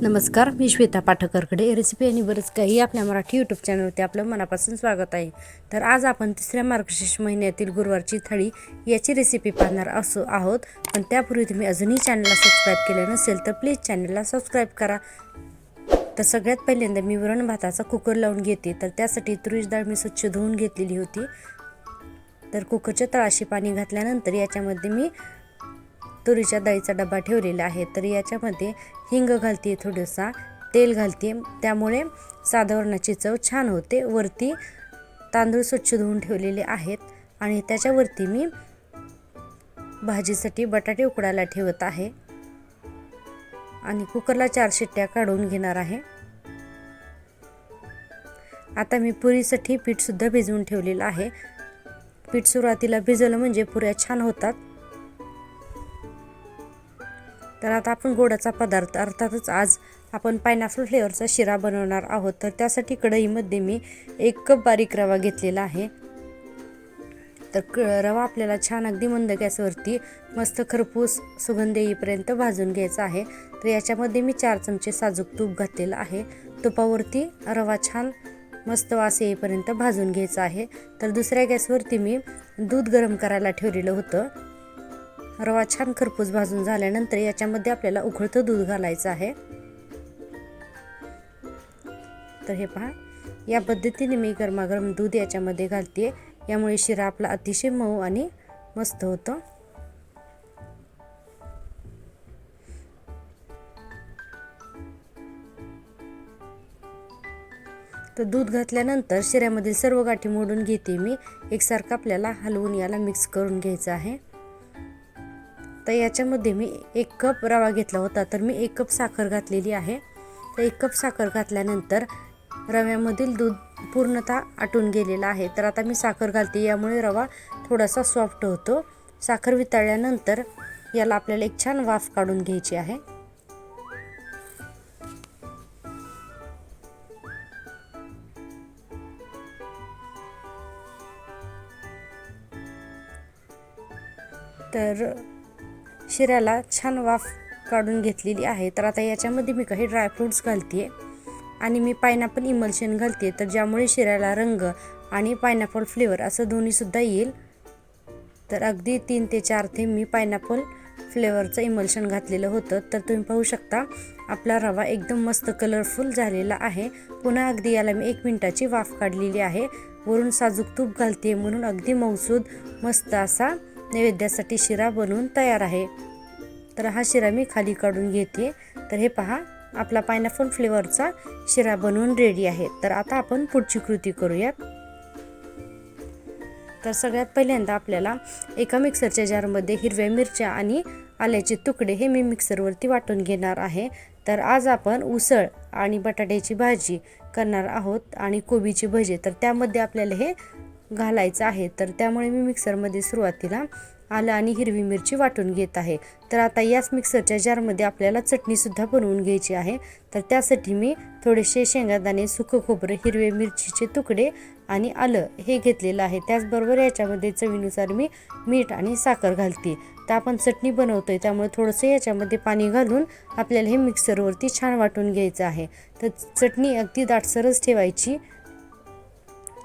नमस्कार, मी श्वेता पाठकरकडे रेसिपी आणि बरंच काही आपल्या मराठी यूट्यूब चॅनलवरती आपलं मनापासून स्वागत आहे। तर आज आपण तिसऱ्या मार्गशीर्ष महिन्यातील गुरुवारची थाळी याची रेसिपी पाहणार आहोत। पण त्यापूर्वी तुम्ही अजूनही चॅनलला सबस्क्राईब केलं नसेल तर प्लीज चॅनलला सबस्क्राईब करा। तर सगळ्यात पहिल्यांदा मी वरण भाताचा कुकर लावून घेते। तर त्यासाठी तुरीची डाळ मी स्वच्छ धुवून घेतलेली होती। तर कुकरच्या तळाशी पाणी घातल्यानंतर याच्यामध्ये मी तुरीच्या डाळीचा डबा ठेवलेला आहे। तर याच्यामध्ये हिंग घालते, थोडंसं तेल घालते, त्यामुळे साध्या वरणाची चव छान होते। वरती तांदूळ स्वच्छ धुवून ठेवलेले आहेत आणि त्याच्यावरती मी भाजीसाठी बटाटे उकडायला ठेवत आहे आणि कुकरला 4 शिट्ट्या काढून घेणार आहे। आता मी पुरीसाठी पीठ सुद्धा भिजवून ठेवलेलं आहे। पीठ सुरुवातीला भिजवलं म्हणजे पुऱ्या छान होतात। तर आता आपण गोडाचा पदार्थ अर्थातच आज आपण पायनॅपल फ्लेवरचा शिरा बनवणार आहोत। तर त्यासाठी कढईमध्ये मी 1 कप बारीक रवा घेतलेला आहे। तर रवा आपल्याला छान अगदी मंद गॅसवरती मस्त खरपूस सुगंध येईपर्यंत भाजून घ्यायचा आहे। तर याच्यामध्ये मी 4 चमचे साजूक तूप घातलेलं आहे। तुपावरती रवा छान मस्त वास येईपर्यंत भाजून घ्यायचा आहे। तर दुसऱ्या गॅसवरती मी दूध गरम करायला ठेवलेलं होतं। रवा छान खरपूस भाजून झाल्यानंतर याच्यामध्ये आपल्याला उकळतं दूध घालायचं आहे। तर हे पहा, या पद्धतीने मी गरमागरम दूध याच्यामध्ये घालते। यामुळे शिरा आपला अतिशय मऊ आणि मस्त होतो। तर दूध घातल्यानंतर शिऱ्यामधील सर्व गाठी मोडून घेते मी। एकसारखं आपल्याला हलवून याला मिक्स करून घ्यायचं आहे। तर याच्यामध्ये मी 1 कप रवा घेतला होता, तर मी 1 कप साखर घातलेली आहे। तर 1 कप साखर घातल्यानंतर रव्यामधील दूध पूर्णतः आटून गेलेला आहे। तर आता मी साखर घालते, यामुळे रवा थोडासा सॉफ्ट होतो। साखर वितळल्यानंतर याला आपल्याला एक छान वाफ काढून घ्यायची आहे। तर शिऱ्याला छान वाफ काढून घेतलेली आहे। तर आता याच्यामध्ये मी काही ड्रायफ्रूट्स घालते आणि मी पायनॅपल इमल्शन घालते, तर ज्यामुळे शिऱ्याला रंग आणि पायनॅपल फ्लेवर असं दोन्ही सुद्धा येईल। तर अगदी 3 ते 4 थेंब मी पायनॅपल फ्लेवरचं इमल्शन घातलेलं होतं। तर तुम्ही पाहू शकता आपला रवा एकदम मस्त कलरफुल झालेला आहे। पुन्हा अगदी याला मी 1 मिनिटाची वाफ काढलेली आहे। वरून साजूक तूप घालते म्हणून अगदी मऊसूद मस्त असा नैवेद्यासाठी शिरा बनवून तयार आहे। तर हा शिरा मी खाली काढून घेते। तर हे पहा, आपला पायनॅपल फ्लेवरचा शिरा बनवून रेडी आहे। तर आता आपण पुढची कृती करूयात। तर सगळ्यात पहिल्यांदा आपल्याला एका मिक्सरच्या जारमध्ये हिरव्या मिरच्या आणि आल्याचे तुकडे हे मी मिक्सरवरती वाटून घेणार आहे। तर आज आपण उसळ आणि बटाट्याची भाजी करणार आहोत आणि कोबीची भजी, तर त्यामध्ये आपल्याला हे घालायचं आहे। तर त्यामुळे मी मिक्सरमध्ये सुरुवातीला आलं आणि हिरवी मिरची वाटून घेत आहे। तर आता याच मिक्सरच्या जारमध्ये आपल्याला चटणी सुद्धा बनवून घ्यायची आहे। तर त्यासाठी मी थोडेसे शेंगदाणे, सुकं खोबरं, हिरवे मिरचीचे तुकडे आणि आलं हे घेतलेलं आहे। त्याचबरोबर याच्यामध्ये चवीनुसार मी मीठ आणि साखर घालते। तर आपण चटणी बनवतोय त्यामुळे थोडंसं याच्यामध्ये पाणी घालून आपल्याला हे मिक्सरवरती छान वाटून घ्यायचं आहे। तर चटणी अगदी दाटसरच ठेवायची।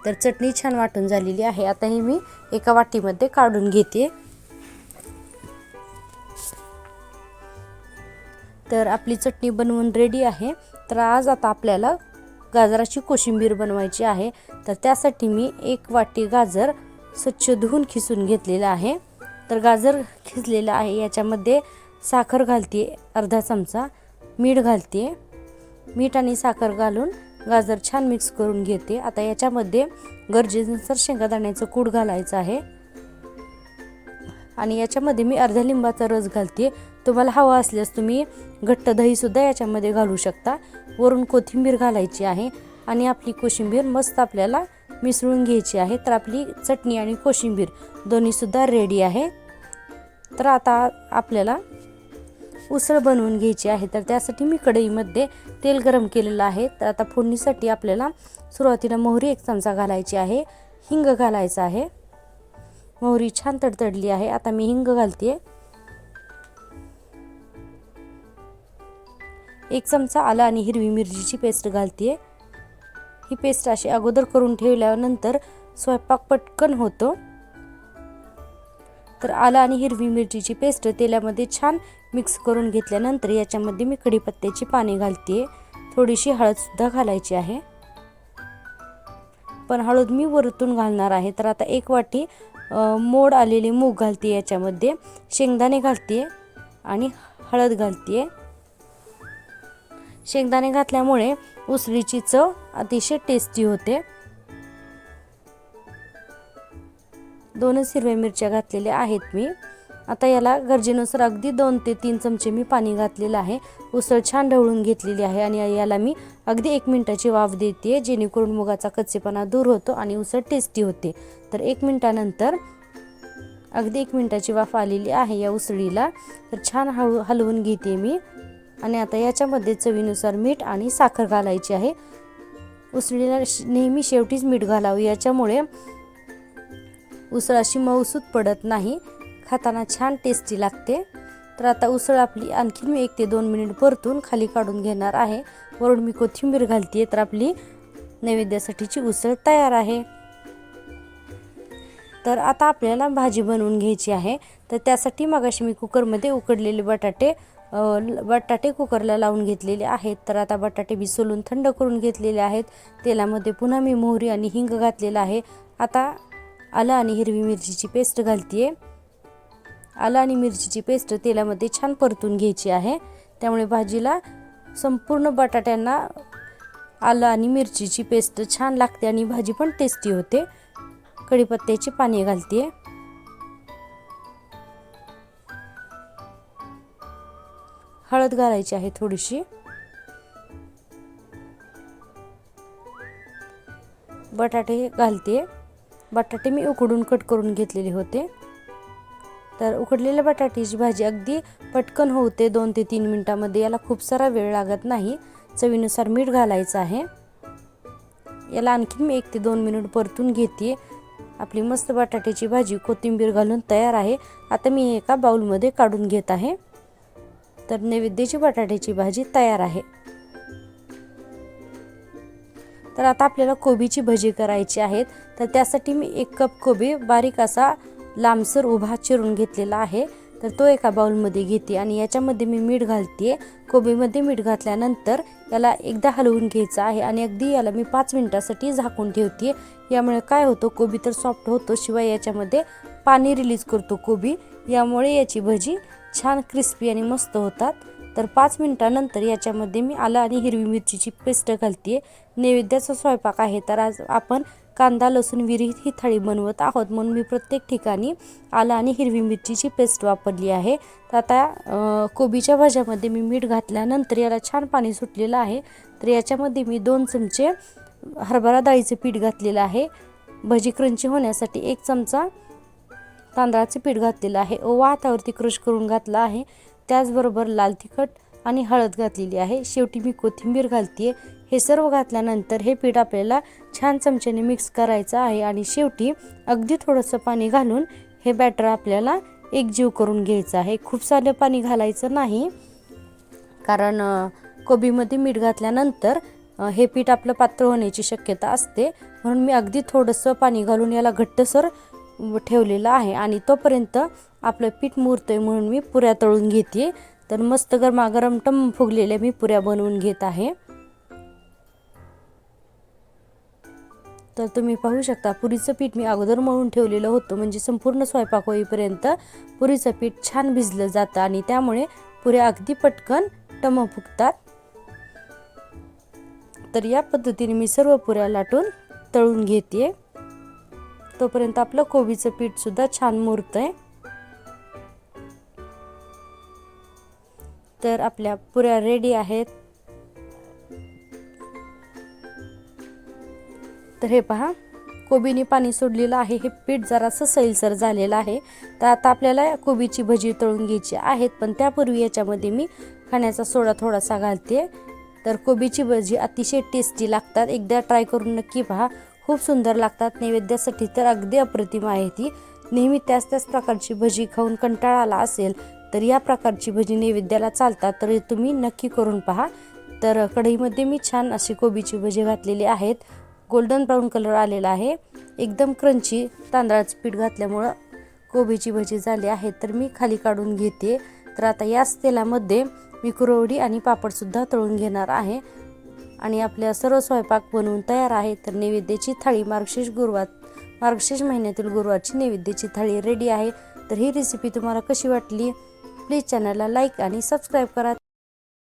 तर चटणी छान वाटून झालेली आहे। आता ही मी एका वाटीमध्ये काढून घेते। तर आपली चटणी बनवून रेडी आहे। तर आज आता आपल्याला गाजराची कोशिंबीर बनवायची आहे। तर त्यासाठी मी 1 वाटी गाजर स्वच्छ धुवून खिसून घेतलेला आहे। तर गाजर खिसलेलं आहे, याच्यामध्ये साखर घालते अर्धा चमचा, मीठ घालते, मीठ आणि साखर घालून गाजर छान मिक्स करून घेते। आता याच्यामध्ये गरजेनुसार शेंगदाण्याचं कूट घालायचं आहे आणि याच्यामध्ये मी अर्ध्या लिंबाचा रस घालते। तुम्हाला हवा असल्यास तुम्ही घट्ट दही सुद्धा याच्यामध्ये घालू शकता। वरून कोथिंबीर घालायची आहे आणि आपली कोशिंबीर मस्त आपल्याला मिसळून घ्यायची आहे। तर आपली चटणी आणि कोशिंबीर दोन्ही सुद्धा रेडी आहे। तर आता आपल्याला उसळ बनवून घ्यायची आहे। तर त्यासाठी मी कढईमध्ये तेल गरम केलेलं आहे। तर आता फोडणीसाठी आपल्याला सुरुवातीला मोहरी 1 चमचा घालायची आहे, हिंग घालायचं आहे। मोहरी छान तडतडली आहे। आता मी हिंग घालते। 1 चमचा आलं आणि हिरवी मिरचीची पेस्ट घालते. ही पेस्ट अशी अगोदर करून ठेवल्यानंतर स्वयंपाक पटकन होतो. तर आलं आणि हिरवी मिरचीची पेस्ट तेलामध्ये छान मिक्स करून घेतल्यानंतर याच्यामध्ये मी कढीपत्त्याची पाने घालते. थोडीशी हळद सुद्धा घालायची आहे, पण हळद मी वरतून घालणार आहे. तर आता 1 वाटी मोड आलेले मूग घालते, याच्यामध्ये शेंगदाणे घालते आणि हळद घालते. शेंगदाणे घातल्यामुळे उसळीची चव अतिशय टेस्टी होते. 2 हिरव्या मिरच्या घातलेल्या आहेत मी. आता याला गरजेनुसार अगदी 2 ते 3 चमचे मी पाणी घातलेलं आहे. उसळ छान ढवळून घेतलेली आहे आणि याला मी अगदी 1 मिनिटाची वाफ देते, जेणेकरून मुगाचा कच्चेपणा दूर होतो आणि उसळ टेस्टी होते. तर 1 मिनिटानंतर अगदी 1 मिनिटाची वाफ आलेली आहे या उसळीला. तर छान हलवून घेते मी आणि आता याच्यामध्ये चवीनुसार मीठ आणि साखर घालायची आहे. उसळीला नेहमी शेवटीच मीठ घालावं, याच्यामुळे उसळ अशी मऊसूत पडत नाही, खाताना छान टेस्टी लागते. तर आता उसळ आपली आणखी मी 1 ते 2 मिनिट परतून खाली काढून घेणार आहे. वरून मी कोथिंबीर घालते. तर आपली नैवेद्यासाठीची उसळ तयार आहे. तर आता आपल्याला भाजी बनवून घ्यायची आहे. तर त्यासाठी मगाशी मी कुकरमध्ये उकडलेले बटाटे कुकरला लावून घेतलेले आहेत. तर आता बटाटे मी सोलून थंड करून घेतलेले आहेत. तेलामध्ये पुन्हा मी मोहरी आणि हिंग घातलेला आहे. आता आलं आणि हिरवी मिरचीची पेस्ट घालते. आलं आणि मिरचीची पेस्ट तेलामध्ये छान परतून घ्यायची आहे, त्यामुळे भाजीला संपूर्ण बटाट्यांना आलं आणि मिरचीची पेस्ट छान लागते आणि भाजी पण टेस्टी होते. कढीपत्त्याची पाने घालते. हळद घालायची आहे थोडीशी. बटाटे घालते. बटाटे मी उकडून कट करून घेतलेले होते. तर उकडलेल्या बटाट्याची भाजी अगदी पटकन होते, 2 ते 3 मिनिटामध्ये. याला खूप सारा वेळ लागत नाही. चवीनुसार मीठ घालायचं आहे. याला आणखी मी 1 ते 2 मिनिट परतून घेते. आपली मस्त बटाट्याची भाजी कोथिंबीर घालून तयार आहे. आता मी एका बाउलमध्ये काढून घेत आहे. तर नैवेद्याची बटाट्याची भाजी तयार आहे. तर आता आपल्याला कोबीची भजी करायची आहेत. तर त्यासाठी मी 1 कप कोबी बारीक असा लांबसर उभा चिरून घेतलेला आहे. तर तो एका बाउलमध्ये घेते आणि याच्यामध्ये मी मीठ घालते. कोबीमध्ये मीठ घातल्यानंतर याला एकदा हलवून घ्यायचं आहे आणि अगदी याला मी 5 मिनिटासाठी झाकून ठेवते. यामुळे काय होतं, कोबी तर सॉफ्ट होतो, शिवाय याच्यामध्ये पाणी रिलीज करतो कोबी. यामुळे याची भजी छान क्रिस्पी आणि मस्त होतात. तर 5 मिनिटानंतर याच्यामध्ये मी आलं आणि हिरवी मिरचीची पेस्ट घालते. नैवेद्याचा स्वयंपाक आहे, तर आज आपण कांदा लसूण विरहित ही थाळी बनवत आहोत, म्हणून मी प्रत्येक ठिकाणी आलं आणि हिरवी मिरचीची पेस्ट वापरली आहे. तर आता कोबीच्या भाज्यामध्ये मी मीठ घातल्यानंतर याला छान पाणी सुटलेलं आहे. तर याच्यामध्ये मी 2 चमचे हरभरा डाळीचे पीठ घातलेलं आहे. भजी क्रंची होण्यासाठी 1 चमचा तांदळाचे पीठ घातलेलं आहे. ओवा हातावरती क्रश करून घातला आहे. त्याचबरोबर लाल तिखट आणि हळद घातलेली आहे. शेवटी मी कोथिंबीर घालते. हे सर्व घातल्यानंतर हे पीठ आपल्याला छान चमच्याने मिक्स करायचं आहे आणि शेवटी अगदी थोडंसं पाणी घालून हे बॅटर आपल्याला एकजीव करून घ्यायचं आहे. खूप सारं पाणी घालायचं नाही, कारण कोबीमध्ये मीठ घातल्यानंतर हे पीठ आपलं पातळ होण्याची शक्यता असते. म्हणून मी अगदी थोडंसं पाणी घालून याला घट्टसर ठेवलेलं आहे आणि तोपर्यंत आपलं पीठ मुरतंय म्हणून मी पुऱ्या तळून घेते. तर मस्त गरमागरम टम फुगलेल्या मी पुऱ्या बनवून घेत आहे. तर तुम्ही पाहू शकता, पुरीचं पीठ मी अगोदर मळून ठेवलेलं होतं, म्हणजे संपूर्ण स्वयंपाक होईपर्यंत पुरीचं पीठ छान भिजलं जातं आणि त्यामुळे पुऱ्या अगदी पटकन टम फुगतात. तर या पद्धतीने मी सर्व पुऱ्या लाटून तळून घेते. तोपर्यंत आपलं कोबीचं पीठ सुद्धा छान मुरतंय. तर आपल्या पुऱ्या रेडी आहेत. तर हे पहा, कोबीने पाणी सोडलेलं आहे. हे पीठ जरासं सैलसर झालेलं आहे. तर आता आपल्याला कोबीची भजी तळून घ्यायची आहेत, पण त्यापूर्वी याच्यामध्ये मी खाण्याचा सोडा थोडासा घालते. तर कोबीची भजी अतिशय टेस्टी लागतात. एकदा ट्राय करून नक्की पहा, खूप सुंदर लागतात. नैवेद्यासाठी तर अगदी अप्रतिम आहे ती. नेहमी त्याच प्रकारची भजी खाऊन कंटाळा आला असेल तर या प्रकारची भजी नैवेद्याला चालतात, तर तुम्ही नक्की करून पहा। तर कढईमध्ये मी छान अशी कोबीची भजी घातलेली आहेत। गोल्डन ब्राऊन कलर आलेला आहे, एकदम क्रंची तांदळाचं पीठ घातल्यामुळं कोबीची भजी झाली आहे। तर मी खाली काढून घेते। तर आता याच तेलामध्ये मी कुरवडी आणि पापडसुद्धा तळून घेणार आहे आणि आपल्या सर्व स्वयंपाक बनवून तयार आहे। तर नैवेद्याची थाळी मार्गशीर्ष महिन्यातील गुरुवारची नैवेद्याची थाळी रेडी आहे। तर ही रेसिपी तुम्हाला कशी वाटली, प्लीज चॅनलला लाईक आणि सबस्क्राईब करा।